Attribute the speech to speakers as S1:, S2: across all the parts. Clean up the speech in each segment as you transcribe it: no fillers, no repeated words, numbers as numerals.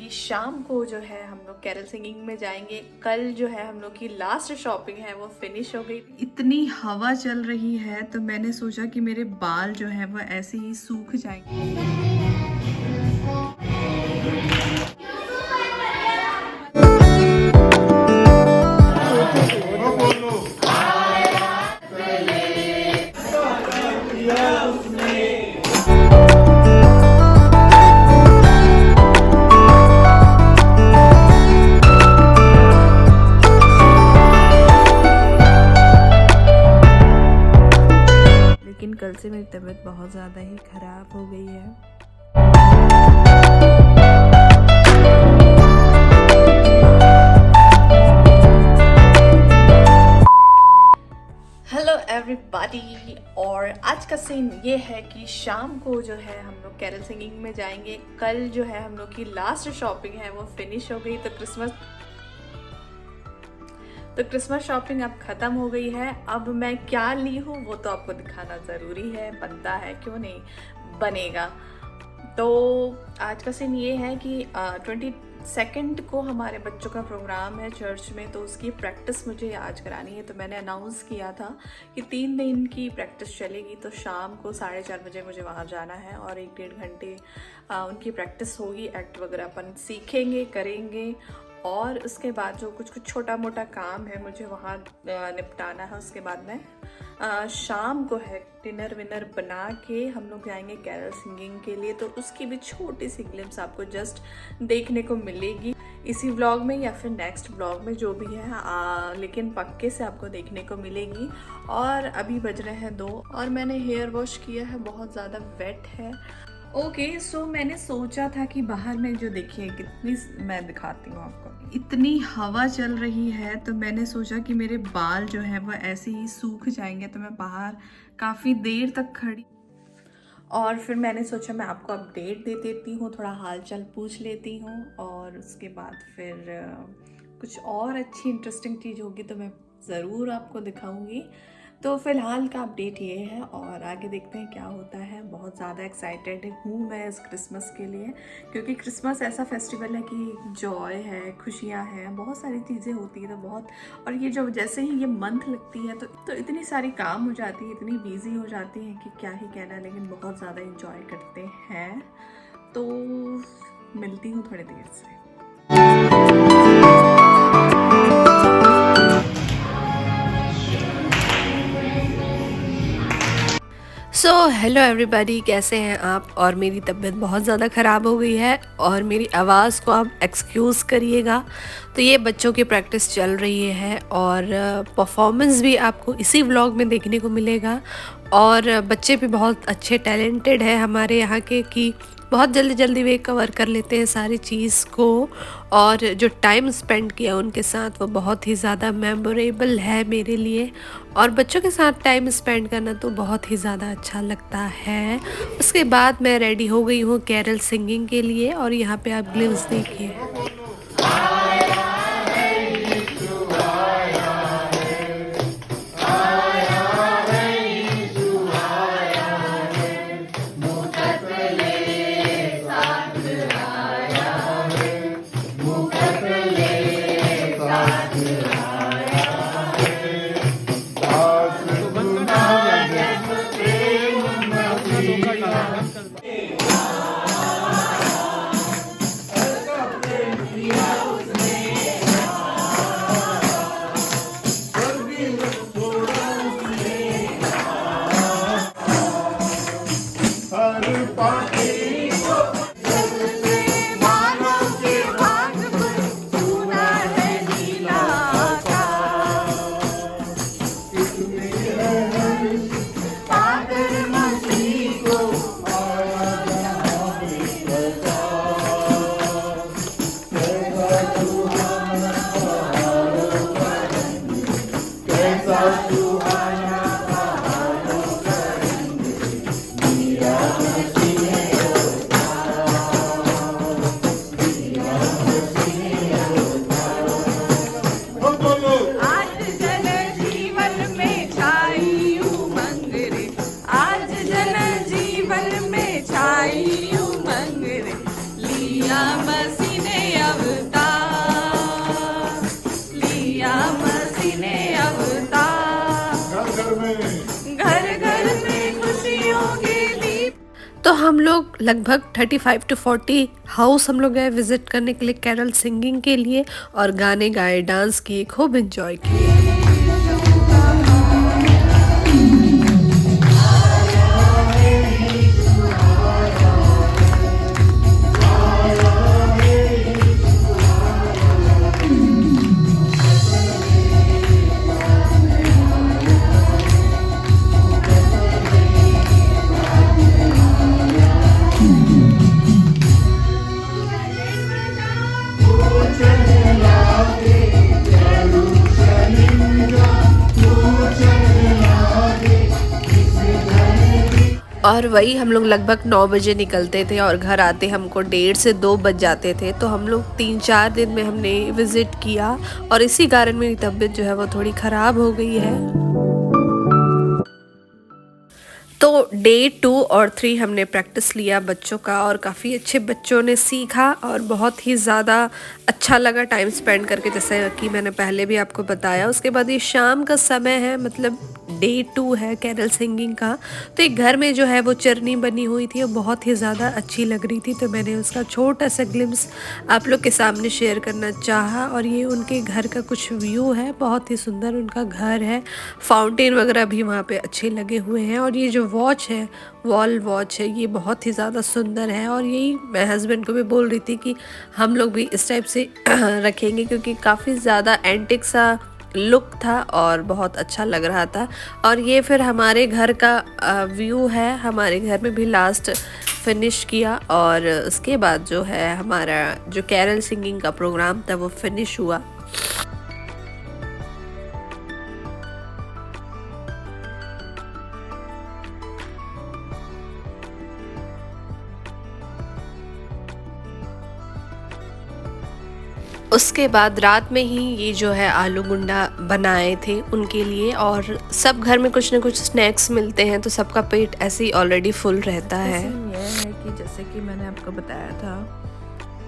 S1: कि शाम को जो है हम लोग कैरल सिंगिंग में जाएंगे। कल जो है हम लोग की लास्ट शॉपिंग है वो फिनिश हो गई। इतनी हवा चल रही है तो मैंने सोचा कि मेरे बाल जो है वो ऐसे ही सूख जाएंगे। लेकिन कल से मेरी तबीयत बहुत ज़्यादा ही ख़राब हो गई है। हेलो एवरीबॉडी, और आज का सीन ये है कि शाम को जो है हम लोग कैरल सिंगिंग में जाएंगे। कल जो है हम लोग की लास्ट शॉपिंग है वो फिनिश हो गई। तो क्रिसमस शॉपिंग अब ख़त्म हो गई है। अब मैं क्या ली हूँ वो तो आपको दिखाना ज़रूरी है, बनता है, क्यों नहीं बनेगा। तो आज का सीन ये है कि 22 को हमारे बच्चों का प्रोग्राम है चर्च में, तो उसकी प्रैक्टिस मुझे आज करानी है। तो मैंने अनाउंस किया था कि 3 दिन की प्रैक्टिस चलेगी। तो शाम को 4:30 बजे मुझे वहाँ जाना है और 1-1.5 घंटे उनकी प्रैक्टिस होगी। एक्ट वगैरह अपन सीखेंगे, करेंगे, और उसके बाद जो कुछ छोटा मोटा काम है मुझे वहाँ निपटाना है। उसके बाद मैं शाम को है डिनर विनर बना के हम लोग जाएंगे कैरल सिंगिंग के लिए। तो उसकी भी छोटी सी ग्लिम्स आपको जस्ट देखने को मिलेगी इसी व्लॉग में या फिर नेक्स्ट व्लॉग में, जो भी है, लेकिन पक्के से आपको देखने को मिलेगी। और अभी बज रहे हैं 2 और मैंने हेयर वॉश किया है, बहुत ज़्यादा वेट है। ओके, सो मैंने सोचा था कि बाहर में जो देखिए कितनी, मैं दिखाती हूँ आपको, इतनी हवा चल रही है तो मैंने सोचा कि मेरे बाल जो है वो ऐसे ही सूख जाएंगे। तो मैं बाहर काफ़ी देर तक खड़ी और फिर मैंने सोचा मैं आपको अपडेट दे देती हूँ, थोड़ा हाल चाल पूछ लेती हूँ, और उसके बाद फिर कुछ और अच्छी इंटरेस्टिंग चीज़ होगी तो मैं ज़रूर आपको दिखाऊंगी। तो फ़िलहाल का अपडेट ये है और आगे देखते हैं क्या होता है। बहुत ज़्यादा एक्साइटेड हूँ मैं इस क्रिसमस के लिए, क्योंकि क्रिसमस ऐसा फेस्टिवल है कि जॉय है, खुशियाँ हैं, बहुत सारी चीज़ें होती हैं। तो बहुत, और ये जो जैसे ही ये मंथ लगती है तो इतनी सारी काम हो जाती है, इतनी बिजी हो जाती है कि क्या ही कहना, लेकिन बहुत ज़्यादा इंजॉय करते हैं। तो मिलती हूँ थोड़ी देर से। सो हेलो एवरीबॉडी, कैसे हैं आप। और मेरी तबीयत बहुत ज़्यादा ख़राब हो गई है और मेरी आवाज़ को आप एक्सक्यूज़ करिएगा। तो ये बच्चों की प्रैक्टिस चल रही है और परफॉर्मेंस भी आपको इसी व्लॉग में देखने को मिलेगा। और बच्चे भी बहुत अच्छे टैलेंटेड हैं हमारे यहाँ के, कि बहुत जल्दी जल्दी वे कवर कर लेते हैं सारी चीज़ को। और जो टाइम स्पेंड किया उनके साथ वो बहुत ही ज़्यादा मेमोरेबल है मेरे लिए। और बच्चों के साथ टाइम स्पेंड करना तो बहुत ही ज़्यादा अच्छा लगता है। उसके बाद मैं रेडी हो गई हूँ कैरल सिंगिंग के लिए, और यहाँ पे आप ग्लिम्स देखिए।
S2: हम लोग लगभग 35 to 40 हाउस हम लोग गए विजिट करने के लिए कैरल सिंगिंग के लिए, और गाने गाए, डांस किए, खूब एंजॉय किए। और वही हम लोग लगभग 9 बजे निकलते थे और घर आते हमको 1:30 से 2 बज जाते थे। तो हम लोग 3-4 दिन में हमने विज़िट किया, और इसी कारण मेरी तबीयत जो है वो थोड़ी ख़राब हो गई है। तो डे 2 और 3 हमने प्रैक्टिस लिया बच्चों का, और काफ़ी अच्छे बच्चों ने सीखा और बहुत ही ज़्यादा अच्छा लगा टाइम स्पेंड करके, जैसे कि मैंने पहले भी आपको बताया। उसके बाद ये शाम का समय है, मतलब डे 2 है कैरल सिंगिंग का। तो एक घर में जो है वो चरनी बनी हुई थी, वो बहुत ही ज़्यादा अच्छी लग रही थी, तो मैंने उसका छोटा सा ग्लिम्स आप लोग के सामने शेयर करना चाहा। और ये उनके घर का कुछ व्यू है, बहुत ही सुंदर उनका घर है, फाउंटेन वगैरह भी वहाँ पे अच्छे लगे हुए हैं। और ये जो वॉच है, वॉल वॉच है, ये बहुत ही ज़्यादा सुंदर है, और यही मैं हस्बैंड को भी बोल रही थी कि हम लोग भी इस टाइप से रखेंगे, क्योंकि काफ़ी ज़्यादा एंटिक सा लुक था और बहुत अच्छा लग रहा था। और ये फिर हमारे घर का व्यू है, हमारे घर में भी लास्ट फिनिश किया, और उसके बाद जो है हमारा जो कैरल सिंगिंग का प्रोग्राम था वो फिनिश हुआ। उसके बाद रात में ही ये जो है आलू गुंडा बनाए थे उनके लिए, और सब घर में कुछ ना कुछ स्नैक्स मिलते हैं, तो सबका पेट ऐसे ही ऑलरेडी फुल रहता है।
S1: यह है कि जैसे कि मैंने आपको बताया था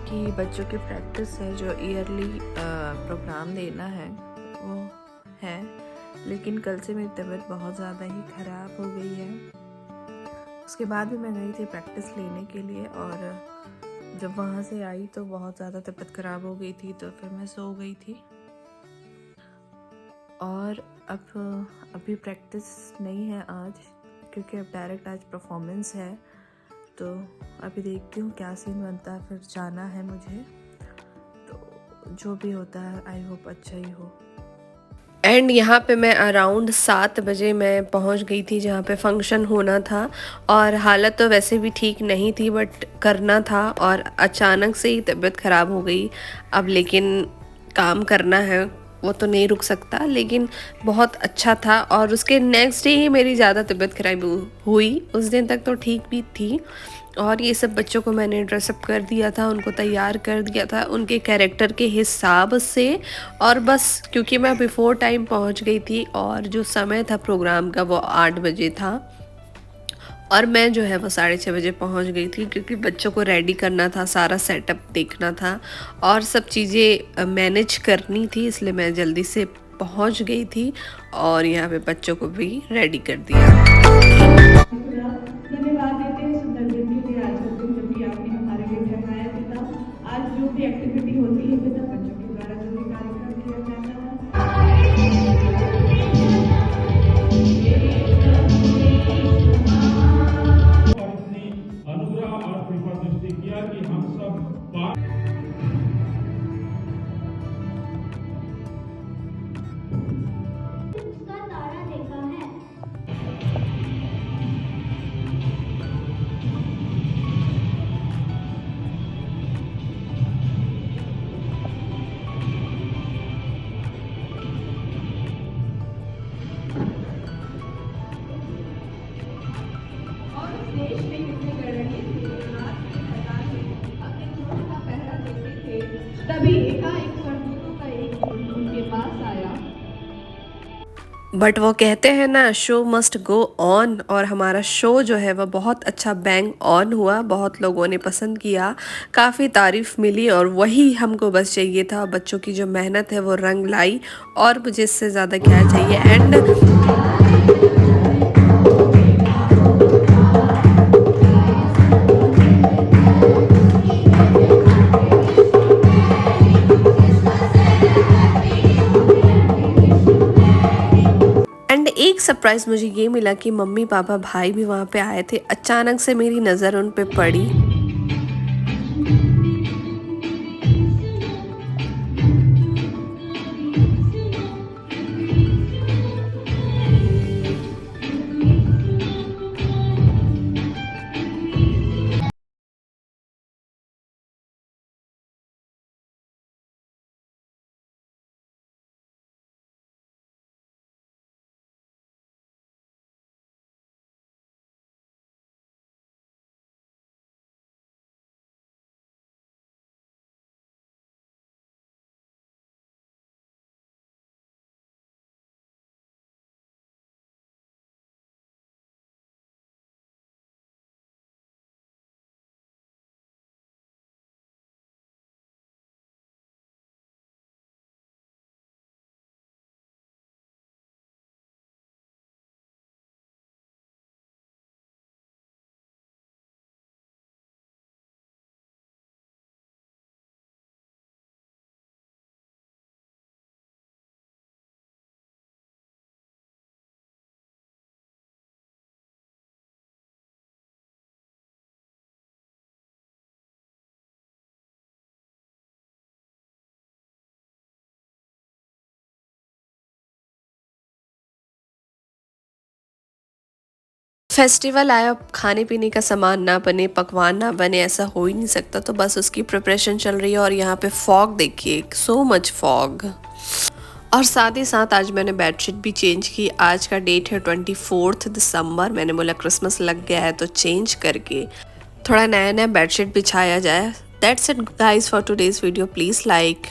S1: कि बच्चों की प्रैक्टिस है, जो ईयरली प्रोग्राम देना है वो है, लेकिन कल से मेरी तबीयत बहुत ज़्यादा ही ख़राब हो गई है। उसके बाद भी मैं गई थी प्रैक्टिस लेने के लिए, और जब वहाँ से आई तो बहुत ज़्यादा तबीयत ख़राब हो गई थी, तो फिर मैं सो गई थी। और अभी प्रैक्टिस नहीं है आज, क्योंकि अब डायरेक्ट आज परफॉर्मेंस है। तो अभी देखती हूँ क्या सीन बनता है, फिर जाना है मुझे। तो जो भी होता है आई होप अच्छा ही हो।
S2: एंड यहाँ पे मैं अराउंड 7 बजे मैं पहुँच गई थी जहाँ पे फंक्शन होना था, और हालत तो वैसे भी ठीक नहीं थी, बट करना था, और अचानक से ही तबीयत ख़राब हो गई। अब लेकिन काम करना है, वो तो नहीं रुक सकता। लेकिन बहुत अच्छा था, और उसके नेक्स्ट डे ही मेरी ज़्यादा तबीयत खराब हुई। उस दिन तक तो ठीक भी थी। और ये सब बच्चों को मैंने ड्रेसअप कर दिया था, उनको तैयार कर दिया था उनके कैरेक्टर के हिसाब से। और बस क्योंकि मैं बिफोर टाइम पहुंच गई थी, और जो समय था प्रोग्राम का वो 8 बजे था, और मैं जो है वो 6:30 बजे पहुंच गई थी, क्योंकि बच्चों को रेडी करना था, सारा सेटअप देखना था और सब चीज़ें मैनेज करनी थी, इसलिए मैं जल्दी से पहुंच गई थी और यहाँ पे बच्चों को भी रेडी कर दिया।
S3: धन्यवाद देते हैं सुंदर दिन के लिए, आज का दिन जब भी आपने हमारे लिए ठहराया पिता। आज जो भी एक्टिविटी होती है पिता, बच्चों के द्वारा जो भी कार्यक्रम किया जाता है, और अपनी अनुग्रह और कृपा दृष्टि किया कि हम सब उसका तारा देखा है। देश में कितने गणनीय थे, रात के मैदान में अपने थ्रोन का पहरा देते थे, तभी एकाएक सरदूतों का एक झुंड उनके पास आया।
S2: बट वो कहते हैं ना, शो मस्ट गो ऑन, और हमारा शो जो है वो बहुत अच्छा बैंग ऑन हुआ। बहुत लोगों ने पसंद किया, काफ़ी तारीफ मिली, और वही हमको बस चाहिए था। बच्चों की जो मेहनत है वो रंग लाई, और मुझे इससे ज़्यादा क्या चाहिए। एंड सरप्राइज़ मुझे ये मिला कि मम्मी पापा भाई भी वहाँ पे आए थे। अचानक से मेरी नज़र उन पे पड़ी। फेस्टिवल आया, खाने पीने का सामान ना बने, पकवान ना बने, ऐसा हो ही नहीं सकता। तो बस उसकी प्रिपरेशन चल रही है। और यहाँ पे फॉग देखिए, सो मच फॉग। और साथ ही साथ आज मैंने बेडशीट भी चेंज की। आज का डेट है 24 दिसंबर। मैंने बोला क्रिसमस लग गया है तो चेंज करके थोड़ा नया नया बेडशीट बिछाया जाए। That's it guys for today's video. Please like